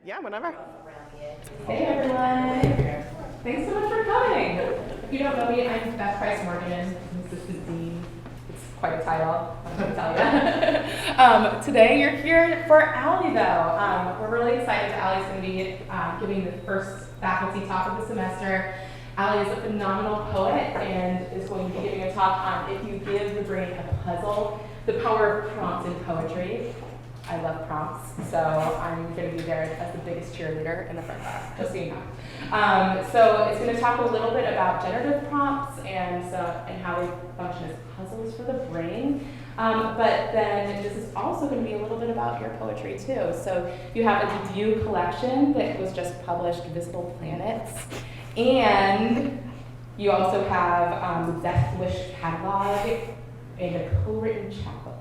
Yeah, whenever. Hey everyone! Thanks so much for coming. If you don't know me, I'm Beth Price-Morgan, Assistant Dean. It's quite a title, I'm going to tell you. Today you're here for Aly though. We're really excited that Aly's going to be giving the first faculty talk of the semester. Aly is a phenomenal poet and is going to be giving a talk on if you give the brain a puzzle, the power of prompt in poetry. I love prompts, so I'm going to be there as the biggest cheerleader in the front class, just so you know. So it's going to talk a little bit about generative prompts and how they function as puzzles for the brain. But then this is also going to be a little bit about your poetry too. So you have a debut collection that was just published, Visible Planets, and you also have the Deathwish Catalogue and a co-written chapbook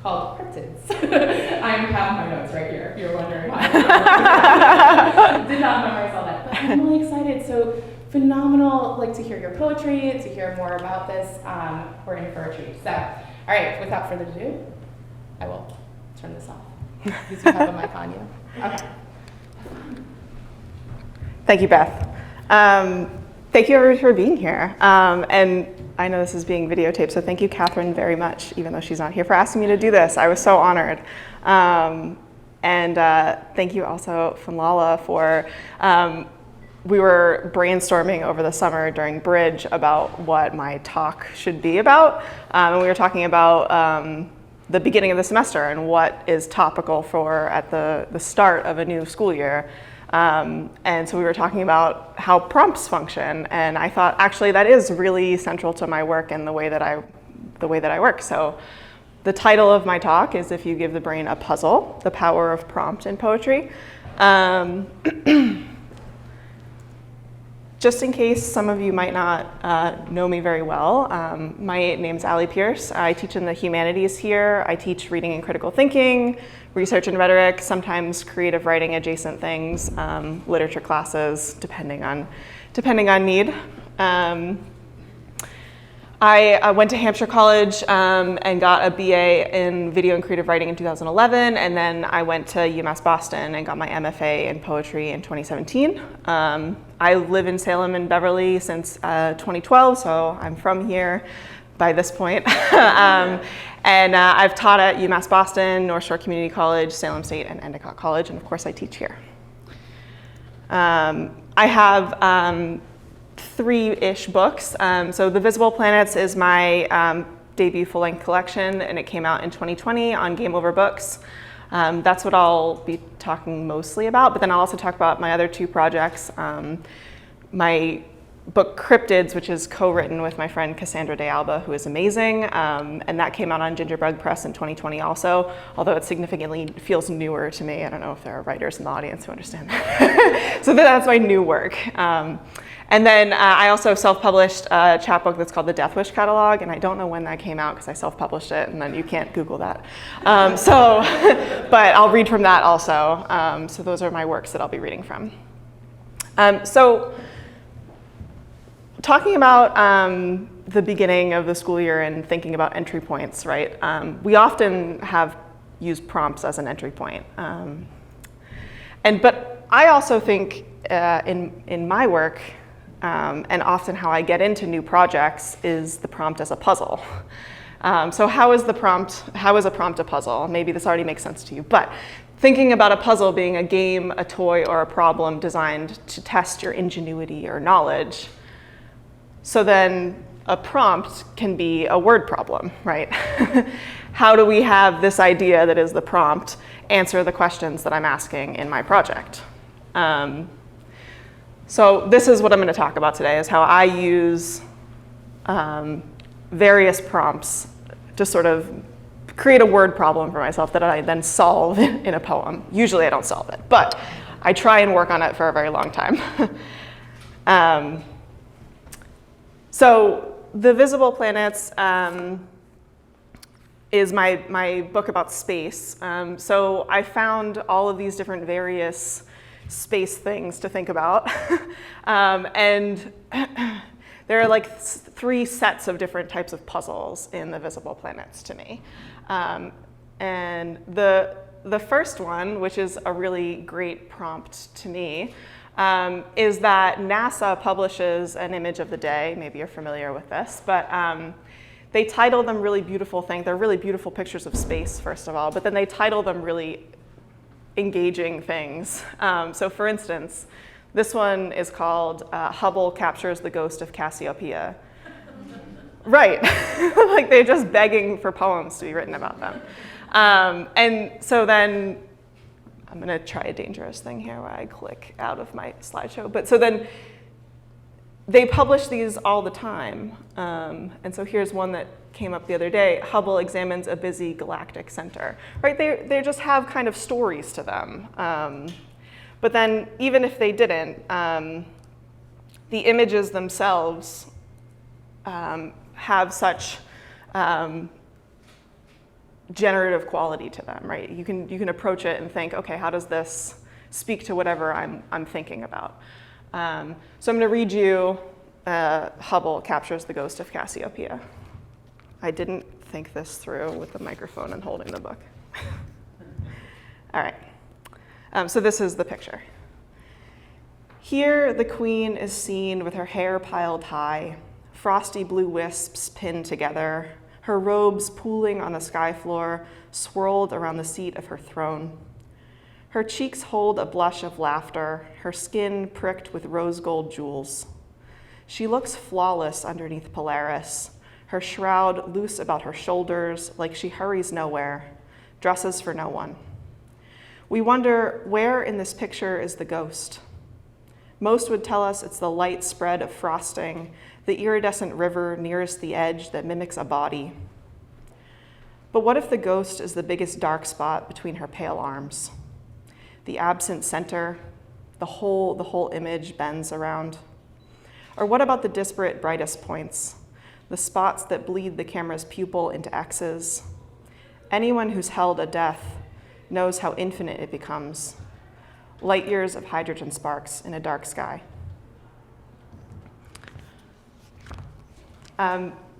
called Cryptids. I have my notes right here, if you're wondering why. I did not memorize all that, but I'm really excited. So phenomenal, like to hear your poetry, to hear more about this. We're in for a treat. So, all right, without further ado, I will turn this off. Because you have a mic on you. Okay. Thank you, Beth. Thank you everyone for being here. And I know this is being videotaped, so thank you, Catherine, very much, even though she's not here, for asking me to do this. I was so honored. And thank you also, Funlala, for, we were brainstorming over the summer during Bridge about what my talk should be about. And we were talking about the beginning of the semester and what is topical for at the start of a new school year. And so we were talking about how prompts function, and I thought actually that is really central to my work and the way that I work. So the title of my talk is If You Give the Brain a Puzzle, the Power of Prompt in Poetry. Just in case some of you might not know me very well, my name's Aly Pierce. I teach in the humanities here. I teach reading and critical thinking, research and rhetoric, sometimes creative writing adjacent things, literature classes, depending on need. I went to Hampshire College and got a BA in video and creative writing in 2011, and then I went to UMass Boston and got my MFA in poetry in 2017. I live in Salem and Beverly since 2012, so I'm from here by this point. And I've taught at UMass Boston, North Shore Community College, Salem State, and Endicott College, and of course I teach here. I have 3-ish books. So The Visible Planets is my debut full-length collection, and it came out in 2020 on Game Over Books. That's what I'll be talking mostly about, but then I'll also talk about my other 2 projects. My book Cryptids, which is co-written with my friend Cassandra De Alba, who is amazing, and that came out on Gingerbread Press in 2020 also, although it significantly feels newer to me. I don't know if there are writers in the audience who understand that. So that's my new work. And then I also self-published a chapbook that's called the Deathwish Catalogue, and I don't know when that came out because I self-published it, and then you can't Google that. But I'll read from that also. So those are my works that I'll be reading from. So talking about the beginning of the school year and thinking about entry points, right? We often have used prompts as an entry point. But I also think in my work, and often how I get into new projects, is the prompt as a puzzle. So how is a prompt a puzzle? Maybe this already makes sense to you, but thinking about a puzzle being a game, a toy, or a problem designed to test your ingenuity or knowledge. So then a prompt can be a word problem, right? How do we have this idea that is the prompt answer the questions that I'm asking in my project? So this is what I'm going to talk about today, is how I use various prompts to sort of create a word problem for myself that I then solve in a poem. Usually I don't solve it, but I try and work on it for a very long time. So The Visible Planets is my book about space. So I found all of these different various space things to think about. And there are like 3 sets of different types of puzzles in The Visible Planets to me. And the first one, which is a really great prompt to me, is that NASA publishes an image of the day. Maybe you're familiar with this, but they title them really beautiful things. They're really beautiful pictures of space, first of all, but then they title them really engaging things. So for instance, this one is called Hubble Captures the Ghost of Cassiopeia. Right, like they're just begging for poems to be written about them. And so then, I'm gonna try a dangerous thing here where I click out of my slideshow. But so then, they publish these all the time. And so here's one that came up the other day. Hubble examines a busy galactic center. Right, they just have kind of stories to them. But then even if they didn't, the images themselves have such generative quality to them, right? You can approach it and think, okay, how does this speak to whatever I'm thinking about? So I'm going to read you Hubble Captures the Ghost of Cassiopeia. I didn't think this through with the microphone and holding the book. All right. So this is the picture. Here, the queen is seen with her hair piled high, frosty blue wisps pinned together, her robes pooling on the sky floor, swirled around the seat of her throne. Her cheeks hold a blush of laughter, her skin pricked with rose gold jewels. She looks flawless underneath Polaris, her shroud loose about her shoulders like she hurries nowhere, dresses for no one. We wonder, where in this picture is the ghost? Most would tell us it's the light spread of frosting, the iridescent river nearest the edge that mimics a body. But what if the ghost is the biggest dark spot between her pale arms? The absent center, the whole image bends around. Or what about the disparate brightest points, the spots that bleed the camera's pupil into X's? Anyone who's held a death knows how infinite it becomes, light years of hydrogen sparks in a dark sky.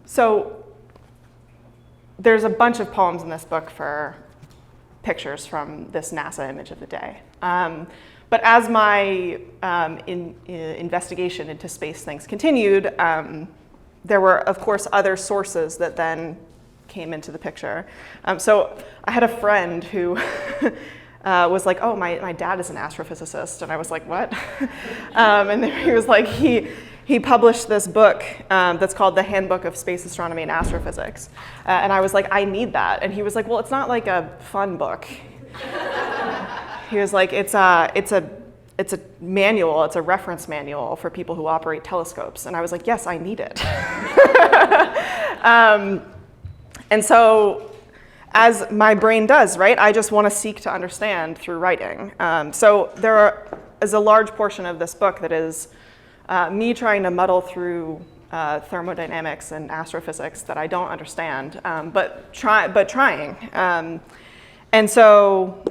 So there's a bunch of poems in this book for pictures from this NASA image of the day. But as my investigation into space things continued, there were, of course, other sources that then came into the picture. So I had a friend who was like, oh, my dad is an astrophysicist. And I was like, what? And then he was like, he published this book that's called The Handbook of Space Astronomy and Astrophysics. And I was like, I need that. And he was like, well, it's not like a fun book. He was like, it's a manual, it's a reference manual for people who operate telescopes. And I was like, yes, I need it. And so, as my brain does, right, I just want to seek to understand through writing. So there is a large portion of this book that is me trying to muddle through thermodynamics and astrophysics that I don't understand, but trying. And so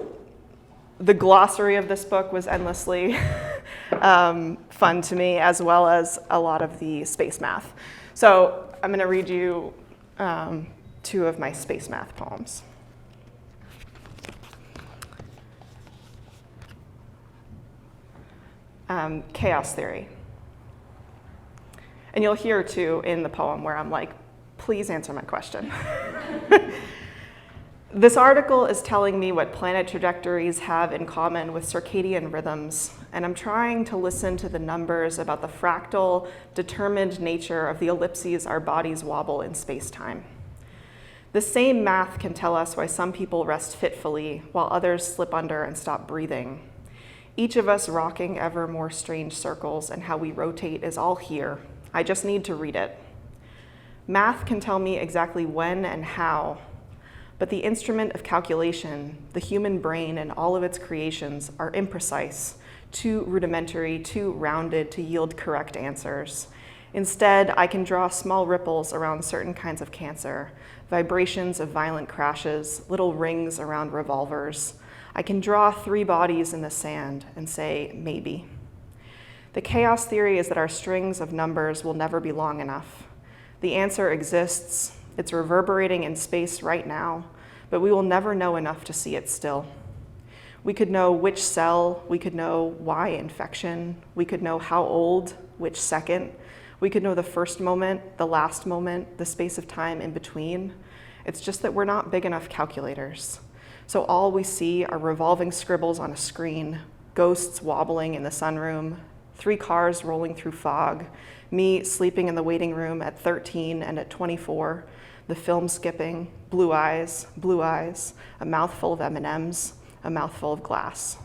the glossary of this book was endlessly fun to me, as well as a lot of the space math. So I'm going to read you two of my space math poems. Chaos theory. And you'll hear, too, in the poem where I'm like, please answer my question. This article is telling me what planet trajectories have in common with circadian rhythms, and I'm trying to listen to the numbers about the fractal, determined nature of the ellipses our bodies wobble in space-time. The same math can tell us why some people rest fitfully while others slip under and stop breathing. Each of us rocking ever more strange circles, and how we rotate is all here. I just need to read it. Math can tell me exactly when and how, but the instrument of calculation, the human brain and all of its creations, are imprecise, too rudimentary, too rounded to yield correct answers. Instead, I can draw small ripples around certain kinds of cancer, vibrations of violent crashes, little rings around revolvers. I can draw 3 bodies in the sand and say, maybe. The chaos theory is that our strings of numbers will never be long enough. The answer exists. It's reverberating in space right now, but we will never know enough to see it still. We could know which cell, we could know why infection, we could know how old, which second, we could know the first moment, the last moment, the space of time in between. It's just that we're not big enough calculators. So all we see are revolving scribbles on a screen, ghosts wobbling in the sunroom, 3 cars rolling through fog, me sleeping in the waiting room at 13 and at 24, the film skipping, blue eyes, a mouthful of M&Ms, a mouthful of glass.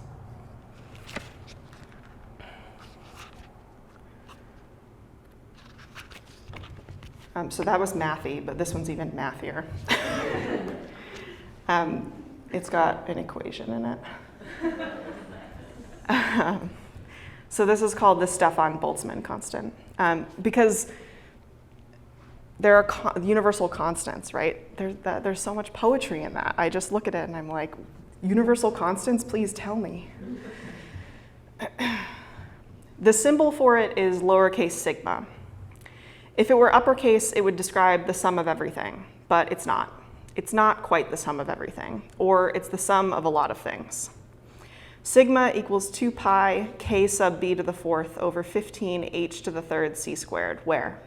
So that was mathy, but this one's even mathier. It's got an equation in it. So this is called the Stefan Boltzmann constant, because there are universal constants, right? There's so much poetry in that. I just look at it and I'm like, universal constants, please tell me. The symbol for it is lowercase sigma. If it were uppercase, it would describe the sum of everything, but it's not. It's not quite the sum of everything, or it's the sum of a lot of things. Sigma equals 2 pi k sub b to the 4th over 15 h to the 3rd c squared, where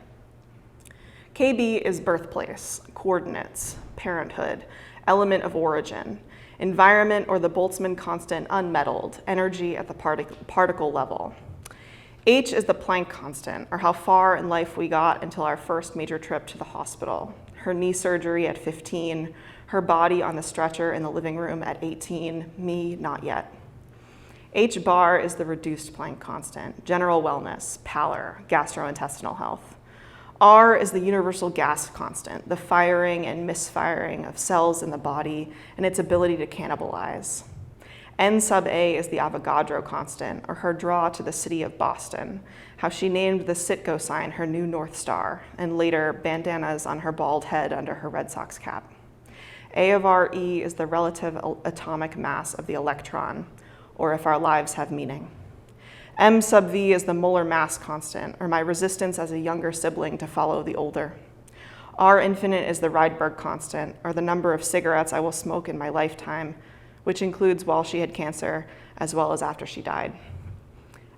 KB is birthplace, coordinates, parenthood, element of origin, environment or the Boltzmann constant unmeddled, energy at the particle level. H is the Planck constant, or how far in life we got until our first major trip to the hospital, her knee surgery at 15, her body on the stretcher in the living room at 18, me not yet. H bar is the reduced Planck constant, general wellness, pallor, gastrointestinal health. R is the universal gas constant, the firing and misfiring of cells in the body and its ability to cannibalize. N sub A is the Avogadro constant, or her draw to the city of Boston, how she named the Citgo sign her new North Star, and later bandanas on her bald head under her Red Sox cap. A of RE is the relative atomic mass of the electron, or if our lives have meaning. M sub V is the molar mass constant, or my resistance as a younger sibling to follow the older. R infinite is the Rydberg constant, or the number of cigarettes I will smoke in my lifetime, which includes while she had cancer, as well as after she died.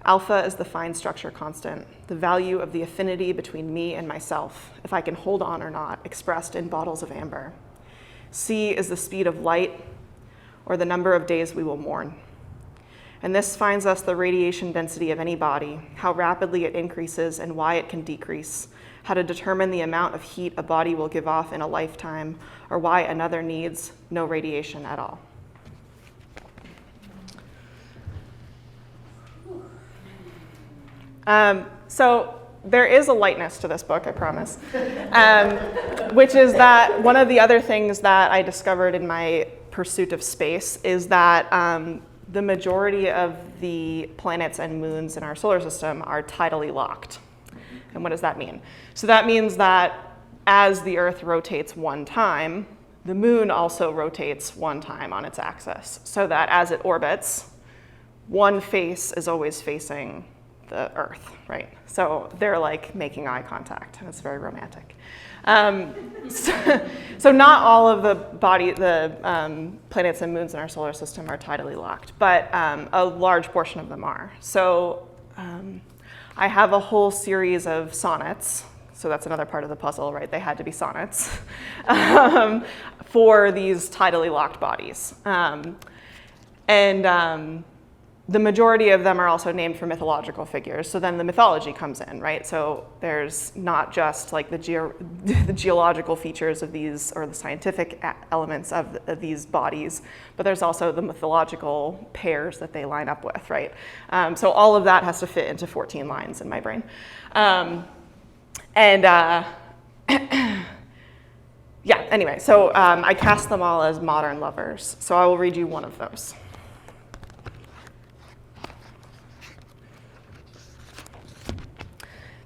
Alpha is the fine structure constant, the value of the affinity between me and myself, if I can hold on or not, expressed in bottles of amber. C is the speed of light, or the number of days we will mourn. And this finds us the radiation density of any body, how rapidly it increases and why it can decrease, how to determine the amount of heat a body will give off in a lifetime, or why another needs no radiation at all. So there is a lightness to this book, I promise, which is that one of the other things that I discovered in my pursuit of space is that the majority of the planets and moons in our solar system are tidally locked. And what does that mean? So that means that as the Earth rotates one time, the moon also rotates one time on its axis, so that as it orbits, one face is always facing the Earth, right? So they're like making eye contact, and it's very romantic. So not all of the planets and moons in our solar system are tidally locked, but a large portion of them are. So I have a whole series of sonnets. So that's another part of the puzzle, right? They had to be sonnets for these tidally locked bodies. The majority of them are also named for mythological figures. So then the mythology comes in, right? So there's not just like the geological features of these, or the scientific elements of these bodies, but there's also the mythological pairs that they line up with, right? So all of that has to fit into 14 lines in my brain. Yeah, anyway, so I cast them all as modern lovers. So I will read you one of those.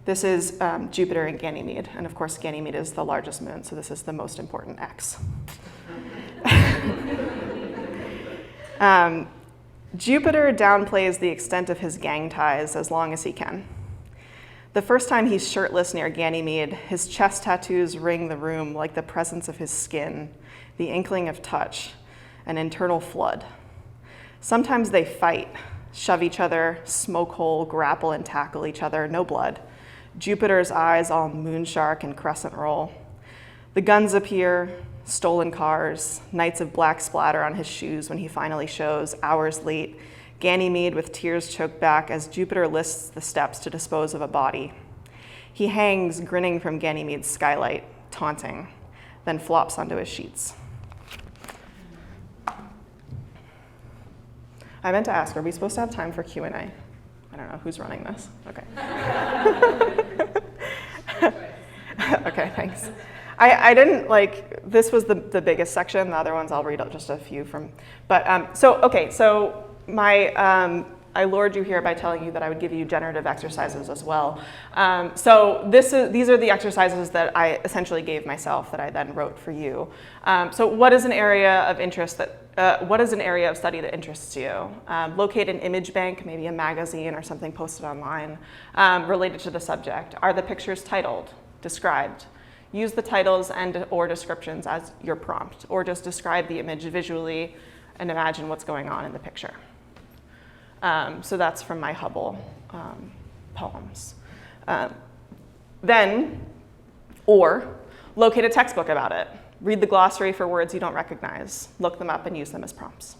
This is Jupiter and Ganymede, and of course Ganymede is the largest moon, so this is the most important X. Jupiter downplays the extent of his gang ties as long as he can. The first time he's shirtless near Ganymede, his chest tattoos ring the room like the presence of his skin, the inkling of touch, an internal flood. Sometimes they fight, shove each other, smoke hole, grapple and tackle each other, no blood. Jupiter's eyes all moonshark and crescent roll. The guns appear, stolen cars, nights of black splatter on his shoes when he finally shows, hours late, Ganymede with tears choked back as Jupiter lists the steps to dispose of a body. He hangs, grinning from Ganymede's skylight, taunting, then flops onto his sheets. I meant to ask, are we supposed to have time for Q&A? I don't know, who's running this? Okay. Okay, thanks. I didn't this was the biggest section. The other ones I'll read out just a few from, but so I lured you here by telling you that I would give you generative exercises as well. So these are the exercises that I essentially gave myself that I then wrote for you. So what is an area of interest what is an area of study that interests you? Locate an image bank, maybe a magazine or something posted online related to the subject. Are the pictures titled, described? Use the titles and or descriptions as your prompt, or just describe the image visually and imagine what's going on in the picture. So that's from my Hubble poems. Or locate a textbook about it. Read the glossary for words you don't recognize. Look them up and use them as prompts.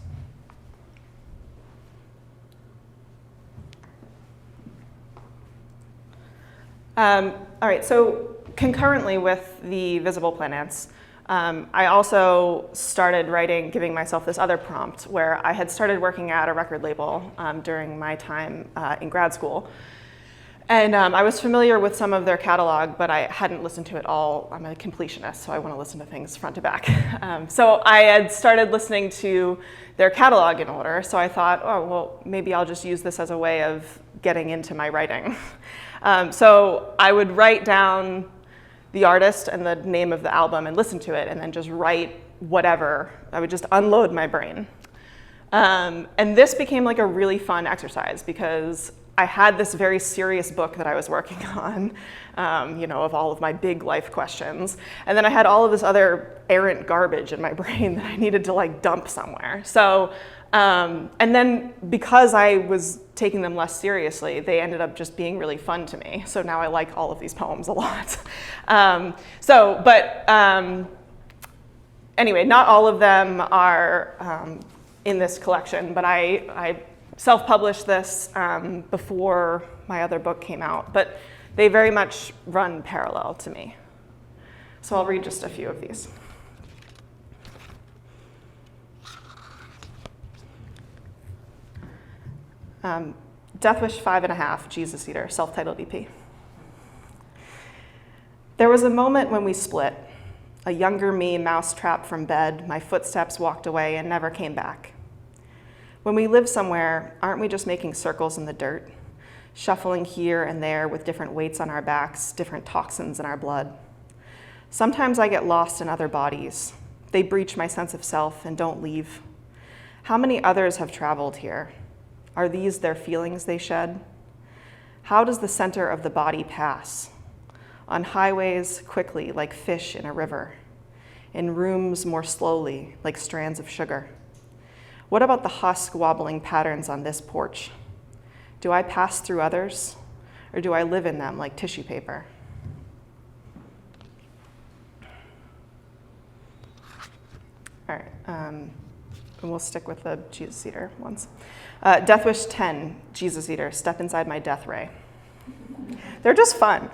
All right, so concurrently with the visible planets, I also started writing, giving myself this other prompt where I had started working at a record label during my time in grad school. And I was familiar with some of their catalog, but I hadn't listened to it all. I'm a completionist, so I want to listen to things front to back. So I had started listening to their catalog in order, so I thought, oh, well, maybe I'll just use this as a way of getting into my writing. So I would write down the artist and the name of the album and listen to it, and then just write whatever. I would just unload my brain. And this became like a really fun exercise because I had this very serious book that I was working on, of all of my big life questions. And then I had all of this other errant garbage in my brain that I needed to dump somewhere. So, and then because I was taking them less seriously, they ended up just being really fun to me. So now I like all of these poems a lot. Anyway, not all of them are in this collection, but I self-published this before my other book came out, but they very much run parallel to me. So I'll read just a few of these. Deathwish 5.5, Jesus Eater, self-titled EP. There was a moment when we split. A younger me mousetrapped from bed, my footsteps walked away and never came back. When we live somewhere, aren't we just making circles in the dirt, shuffling here and there with different weights on our backs, different toxins in our blood? Sometimes I get lost in other bodies. They breach my sense of self and don't leave. How many others have traveled here? Are these their feelings they shed? How does the center of the body pass? On highways, quickly, like fish in a river. In rooms, more slowly, like strands of sugar. What about the husk wobbling patterns on this porch? Do I pass through others, or do I live in them like tissue paper? All right, and we'll stick with the Jesus Eater ones. Deathwish 10, Jesus Eater, step inside my death ray. They're just fun.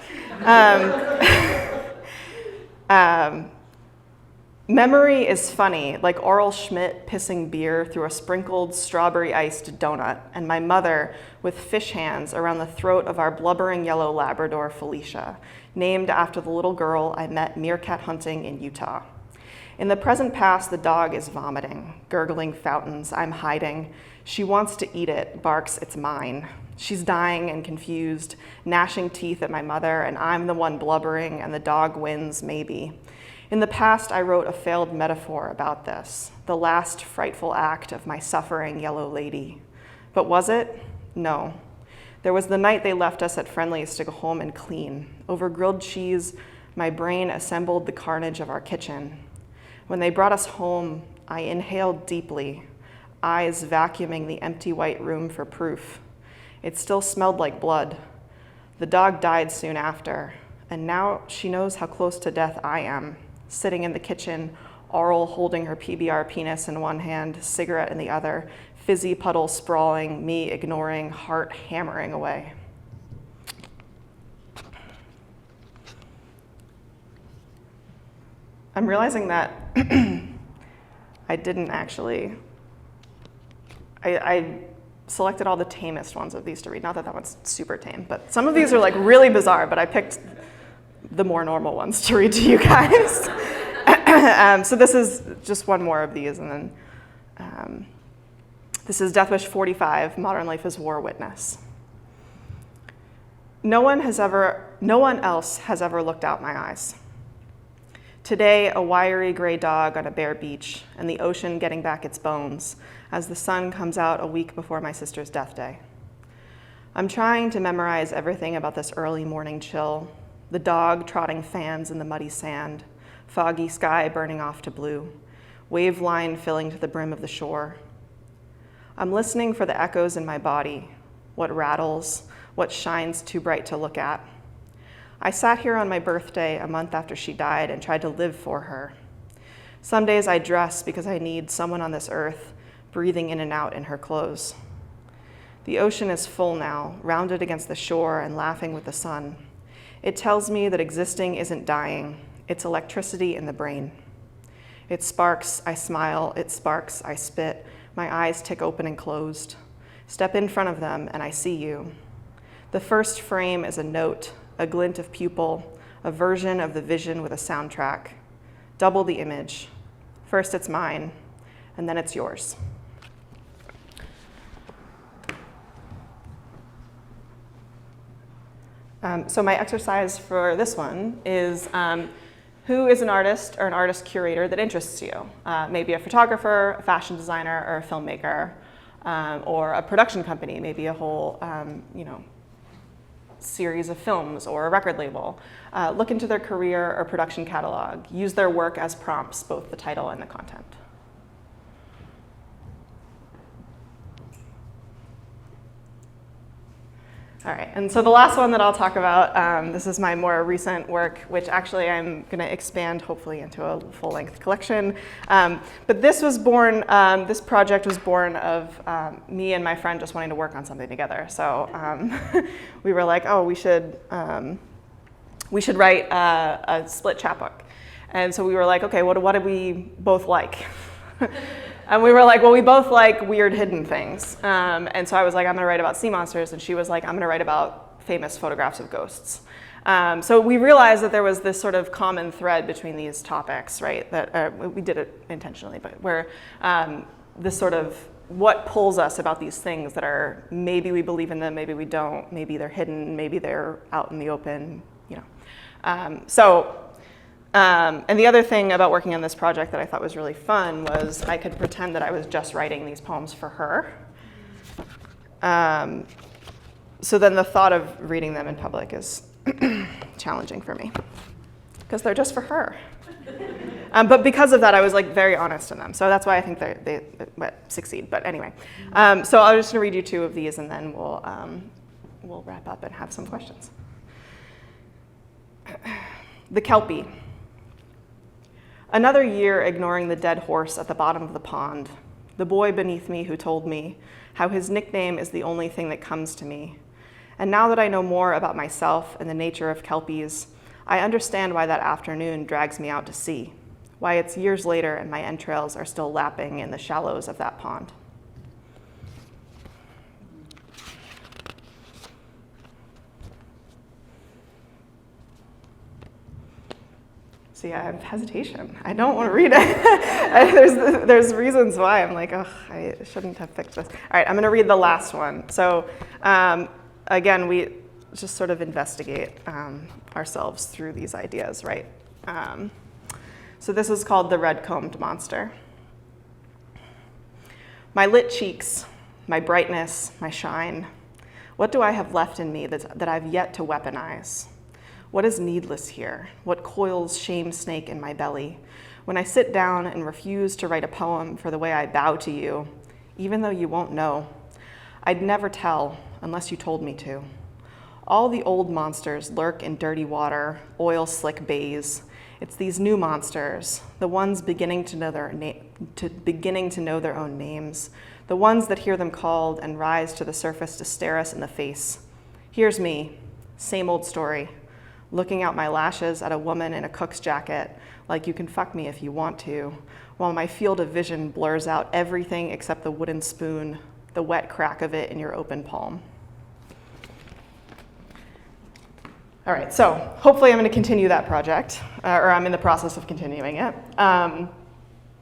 Memory is funny, like Oral Schmidt pissing beer through a sprinkled strawberry-iced donut, and my mother with fish hands around the throat of our blubbering yellow Labrador, Felicia, named after the little girl I met meerkat hunting in Utah. In the present past, the dog is vomiting, gurgling fountains, I'm hiding. She wants to eat it, barks, it's mine. She's dying and confused, gnashing teeth at my mother, and I'm the one blubbering, and the dog wins, maybe. In the past, I wrote a failed metaphor about this, the last frightful act of my suffering yellow lady. But was it? No. There was the night they left us at Friendly's to go home and clean. Over grilled cheese, my brain assembled the carnage of our kitchen. When they brought us home, I inhaled deeply. eyes vacuuming the empty white room for proof. It still smelled like blood. The dog died soon after, and now she knows how close to death I am, sitting in the kitchen, Aurel holding her PBR penis in one hand, cigarette in the other, fizzy puddle sprawling, me ignoring, heart hammering away. I'm realizing that I didn't actually, I selected all the tamest ones of these to read. Not that that one's super tame, but some of these are like really bizarre, but I picked the more normal ones to read to you guys. So this is just one more of these, and then this is Deathwish 45, Modern Life as War Witness. No one else has ever looked out my eyes. Today, a wiry gray dog on a bare beach, and the ocean getting back its bones as the sun comes out a week before my sister's death day. I'm trying to memorize everything about this early morning chill, the dog trotting fans in the muddy sand, foggy sky burning off to blue, wave line filling to the brim of the shore. I'm listening for the echoes in my body, what rattles, what shines too bright to look at. I sat here on my birthday a month after she died and tried to live for her. Some days I dress because I need someone on this earth breathing in and out in her clothes. The ocean is full now, rounded against the shore and laughing with the sun. It tells me that existing isn't dying, it's electricity in the brain. It sparks, I smile, it sparks, I spit, my eyes tick open and closed. Step in front of them and I see you. The first frame is a note, a glint of pupil, a version of the vision with a soundtrack. Double the image. First it's mine, and then it's yours. So my exercise for this one is who is an artist or an artist curator that interests you? Maybe a photographer, a fashion designer, or a filmmaker, or a production company, maybe a whole series of films or a record label. Look into their career or production catalog. Use their work as prompts, both the title and the content. All right, and so the last one that I'll talk about, this is my more recent work, which actually I'm going to expand hopefully into a full-length collection. But this was born, this project was born of me and my friend just wanting to work on something together. So we were like, oh, we should write a split chapbook. And so we were like, okay, what do we both like? And we were like, well, we both like weird hidden things. And so I was like, I'm going to write about sea monsters. And she was like, I'm going to write about famous photographs of ghosts. So we realized that there was this sort of common thread between these topics, right? That we did it intentionally, but where this sort of what pulls us about these things that are maybe we believe in them, maybe we don't, maybe they're hidden, maybe they're out in the open, you know. And the other thing about working on this project that I thought was really fun was I could pretend that I was just writing these poems for her. So then the thought of reading them in public is challenging for me because they're just for her. But because of that, I was like very honest in them. So that's why I think they succeed. But anyway, so I'm just gonna read you two of these and then we'll wrap up and have some questions. The Kelpie. Another year ignoring the dead horse at the bottom of the pond, the boy beneath me who told me how his nickname is the only thing that comes to me. And now that I know more about myself and the nature of Kelpies, I understand why that afternoon drags me out to sea, why it's years later and my entrails are still lapping in the shallows of that pond. See, I have hesitation. I don't want to read it. There's reasons why I'm like, oh, I shouldn't have picked this. All right, I'm going to read the last one. So again, we just sort of investigate ourselves through these ideas, right? So this is called The Red-Combed Monster. My lit cheeks, my brightness, my shine. What do I have left in me that I've yet to weaponize? What is needless here? What coils shame snake in my belly? When I sit down and refuse to write a poem for the way I bow to you, even though you won't know. I'd never tell unless you told me to. All the old monsters lurk in dirty water, oil-slick bays. It's these new monsters, the ones beginning to know their own names, the ones that hear them called and rise to the surface to stare us in the face. Here's me, same old story, looking out my lashes at a woman in a cook's jacket, like you can fuck me if you want to, while my field of vision blurs out everything except the wooden spoon, the wet crack of it in your open palm. All right, so hopefully I'm going to continue that project, or I'm in the process of continuing it.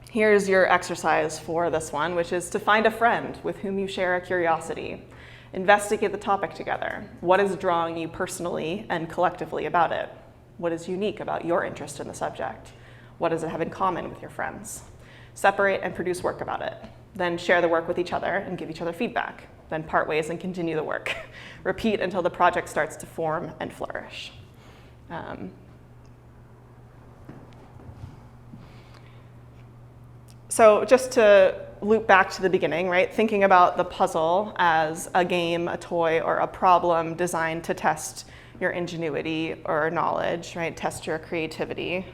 Here's your exercise for this one, which is to find a friend with whom you share a curiosity. Investigate the topic together. What is drawing you personally and collectively about it? What is unique about your interest in the subject? What does it have in common with your friends? Separate and produce work about it. Then share the work with each other and give each other feedback. Then part ways and continue the work. Repeat until the project starts to form and flourish. So just to loop back to the beginning, right? Thinking about the puzzle as a game, a toy, or a problem designed to test your ingenuity or knowledge, right? Test your creativity.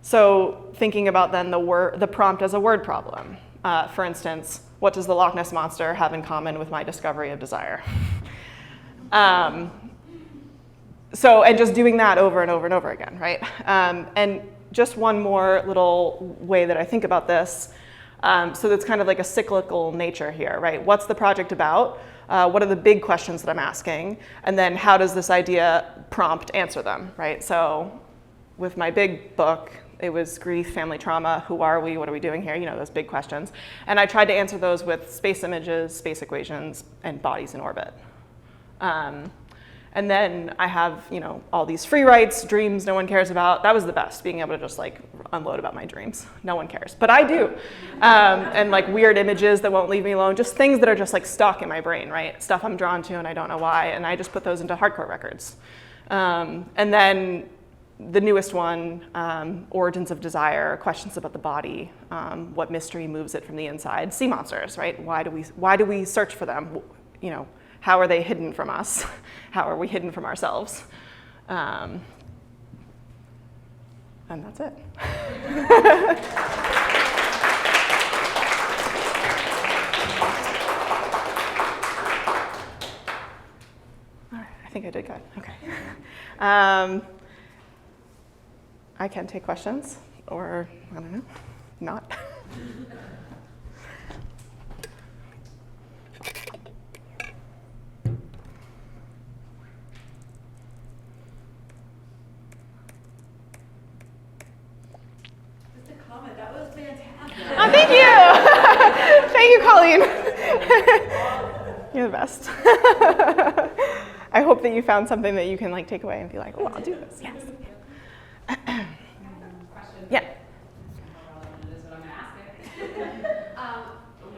So thinking about then the prompt as a word problem. For instance, what does the Loch Ness Monster have in common with my discovery of desire? And just doing that over and over and over again, right? And just one more little way that I think about this. So that's kind of like a cyclical nature here, right? What's the project about? What are the big questions that I'm asking? And then how does this idea prompt answer them, right? So with my big book, it was grief, family trauma, who are we, what are we doing here? You know, those big questions. And I tried to answer those with space images, space equations, and bodies in orbit. And then I have, you know, all these free writes, dreams no one cares about. That was the best, being able to just like unload about my dreams. No one cares, but I do. And like weird images that won't leave me alone, just things that are just like stuck in my brain, right? Stuff I'm drawn to and I don't know why, and I just put those into hardcore records. And then the newest one, origins of desire, questions about the body, what mystery moves it from the inside, sea monsters, right? Why do we search for them? You know, how are they hidden from us? How are we hidden from ourselves? And that's it. All right, I think I did good. Okay. I can take questions, or I don't know, not. Just a comment, that was fantastic. Oh, thank you. Thank you, Colleen. You're the best. I hope that you found something that you can like take away and be like, oh, I'll do this. Yes. Yeah. This is what I'm going to ask it.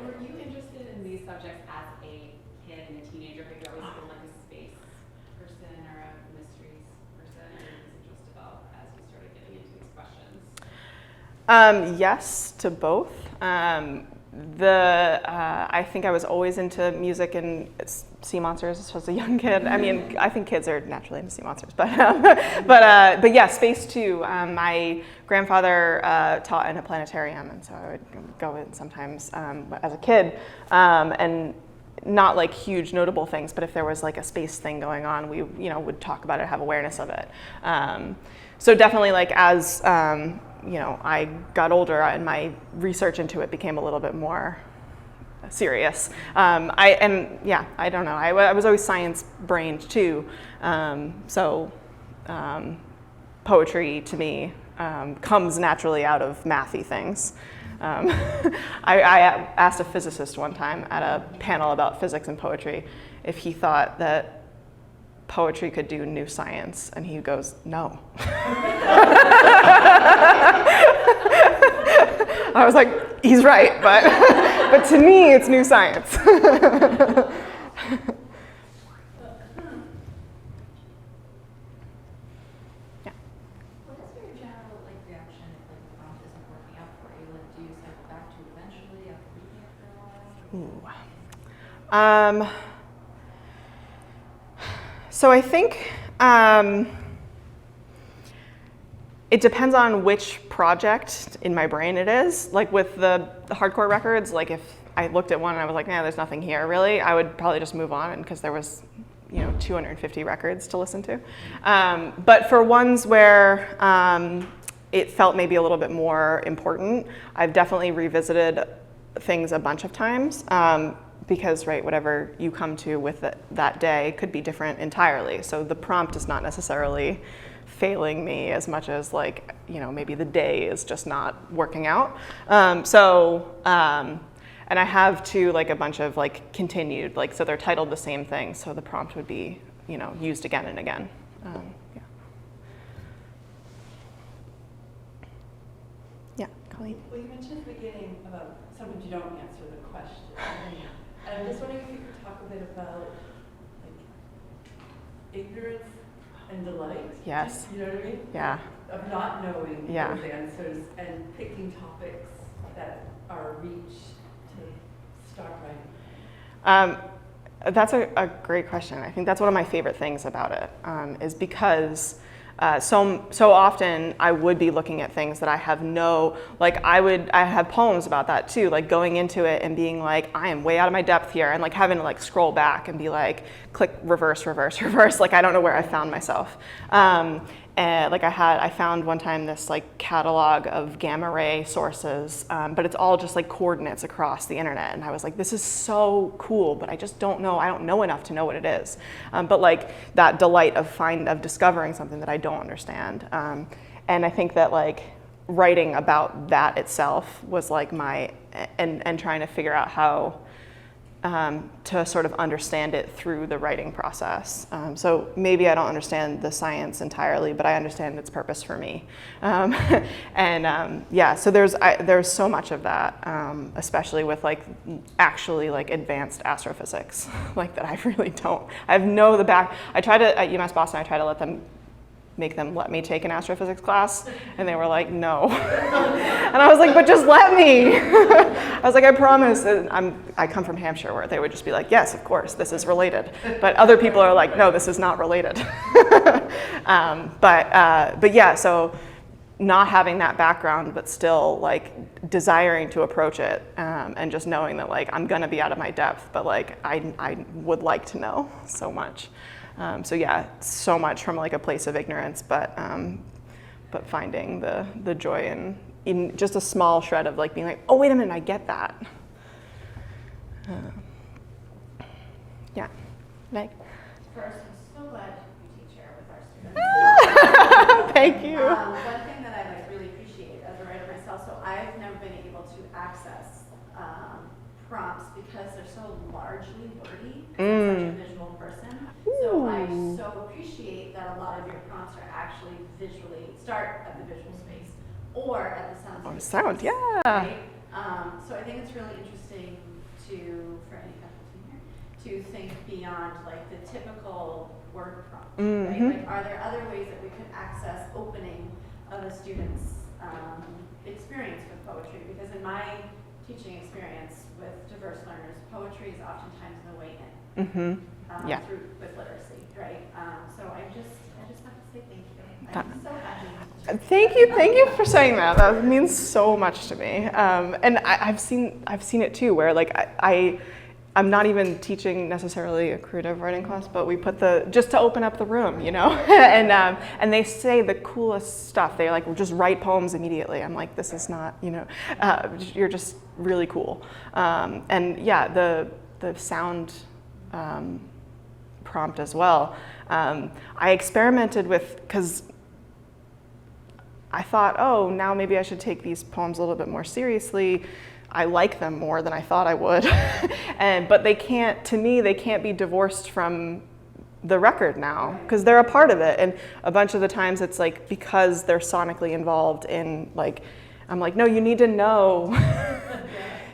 Were you interested in these subjects as a kid and a teenager? Have you always been like a space person or a mysteries person? Or was it just developed as you started getting into these questions? Yes to both. I think I was always into music and sea monsters as a young kid. I mean, I think kids are naturally into sea monsters, but yeah, space too. My grandfather taught in a planetarium, and so I would go in sometimes as a kid, and not like huge notable things, but if there was like a space thing going on, we would talk about it, have awareness of it. So definitely like as I got older and my research into it became a little bit more serious. I don't know. I was always science-brained too. So poetry to me comes naturally out of mathy things. I asked a physicist one time at a panel about physics and poetry if he thought that poetry could do new science, and he goes, no. I was like, he's right, but to me, it's new science. Yeah. What is your general reaction if the prompt isn't working out for you? Do you cycle back to it eventually after reading it for a Ooh. So I think it depends on which project in my brain it is. Like with the hardcore records, like if I looked at one and I was like, nah, there's nothing here really, I would probably just move on because there was 250 records to listen to. But for ones where it felt maybe a little bit more important, I've definitely revisited things a bunch of times because, right, whatever you come to with that day could be different entirely. So the prompt is not necessarily failing me as much as like, maybe the day is just not working out. And I have too like a bunch of like continued, like, so they're titled the same thing. So the prompt would be, used again and again. Yeah, Colleen. Well, you mentioned at the beginning about sometimes you don't answer the question. And I'm just wondering if you could talk a bit about like ignorance and delight. Yes. You know what I mean? Yeah. Of not knowing Yeah. those answers and picking topics that are reach to start writing. That's a great question. I think that's one of my favorite things about it, is because so often I would be looking at things that I have I have poems about that too, like going into it and being like, I am way out of my depth here, and like having to like scroll back and be like, click reverse, like I don't know where I found myself. And like I found one time this like catalog of gamma ray sources, but it's all just like coordinates across the internet. And I was like, this is so cool, but I just don't know. I don't know enough to know what it is. But like that delight of discovering something that I don't understand. And I think that like writing about that itself was like and trying to figure out how to sort of understand it through the writing process. So maybe I don't understand the science entirely, but I understand its purpose for me. So there's so much of that, especially with like actually like advanced astrophysics, like that I really don't. I try to, at UMass Boston, I try to make them let me take an astrophysics class, and they were like, no. And I was like, but just let me. I was like, I promise. And I come from Hampshire, where they would just be like, yes, of course, this is related. But other people are like, no, this is not related. But yeah, so not having that background, but still like desiring to approach it, and just knowing that like I'm gonna be out of my depth, but like I would like to know so much. So yeah, so much from like a place of ignorance, but finding the joy in just a small shred of like being like, oh wait a minute, I get that. Yeah, like. First, I'm so glad you teach here with our students. Thank you. One thing that I like really appreciate as a writer myself, so I've never been able to access prompts because they're so largely wordy. I'm such a visual person. So I so appreciate that a lot of your prompts are actually visually start at the visual space or at the sound space. Sound, yeah. Right? So I think it's really interesting for any faculty here, to think beyond like the typical word prompt. Mm-hmm. Right? Like, are there other ways that we could access opening of a student's experience with poetry? Because in my teaching experience with diverse learners, poetry is oftentimes the way in. Mm-hmm. Yeah. With literacy, right? So I just have to say thank you. I'm so happy. Thank you for saying that. That means so much to me. And I've seen it too, where like I'm not even teaching necessarily a creative writing class, but we put just to open up the room, and they say the coolest stuff. They like just write poems immediately. I'm like, this is not, you're just really cool. And yeah, the sound prompt as well. I experimented with, because I thought, oh, now maybe I should take these poems a little bit more seriously. I like them more than I thought I would. But they can't be divorced from the record now, because they're a part of it. And a bunch of the times it's like, because they're sonically involved in like, I'm like, no, you need to know.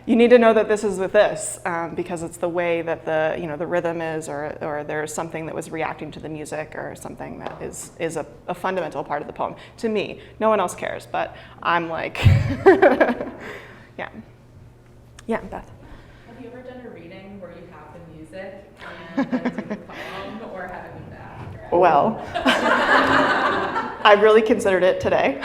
You need to know that this is with this, because it's the way that the rhythm is, or there's something that was reacting to the music, or something that is a fundamental part of the poem. To me, no one else cares, but I'm like, yeah, Beth. Have you ever done a reading where you have the music and then do the poem, or have it been that? Well, I really considered it today.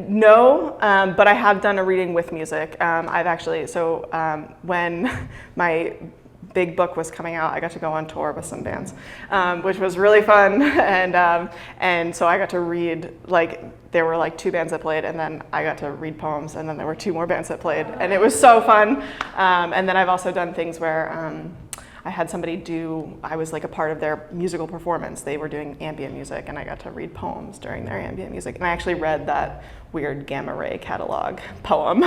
No, but I have done a reading with music. I've actually, when my big book was coming out, I got to go on tour with some bands, which was really fun. And so I got to read, like, there were like 2 bands that played, and then I got to read poems, and then there were 2 more bands that played, and it was so fun. And then I've also done things where I had somebody I was like a part of their musical performance. They were doing ambient music, and I got to read poems during their ambient music. And I actually read that weird gamma ray catalog poem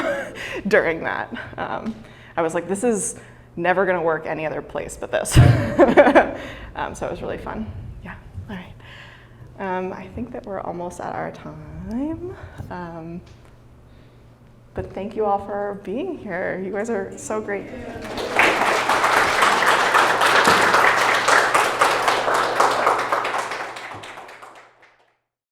during that. I was like, this is never gonna work any other place but this. So it was really fun. Yeah, all right. I think that we're almost at our time. But thank you all for being here. You guys are so great.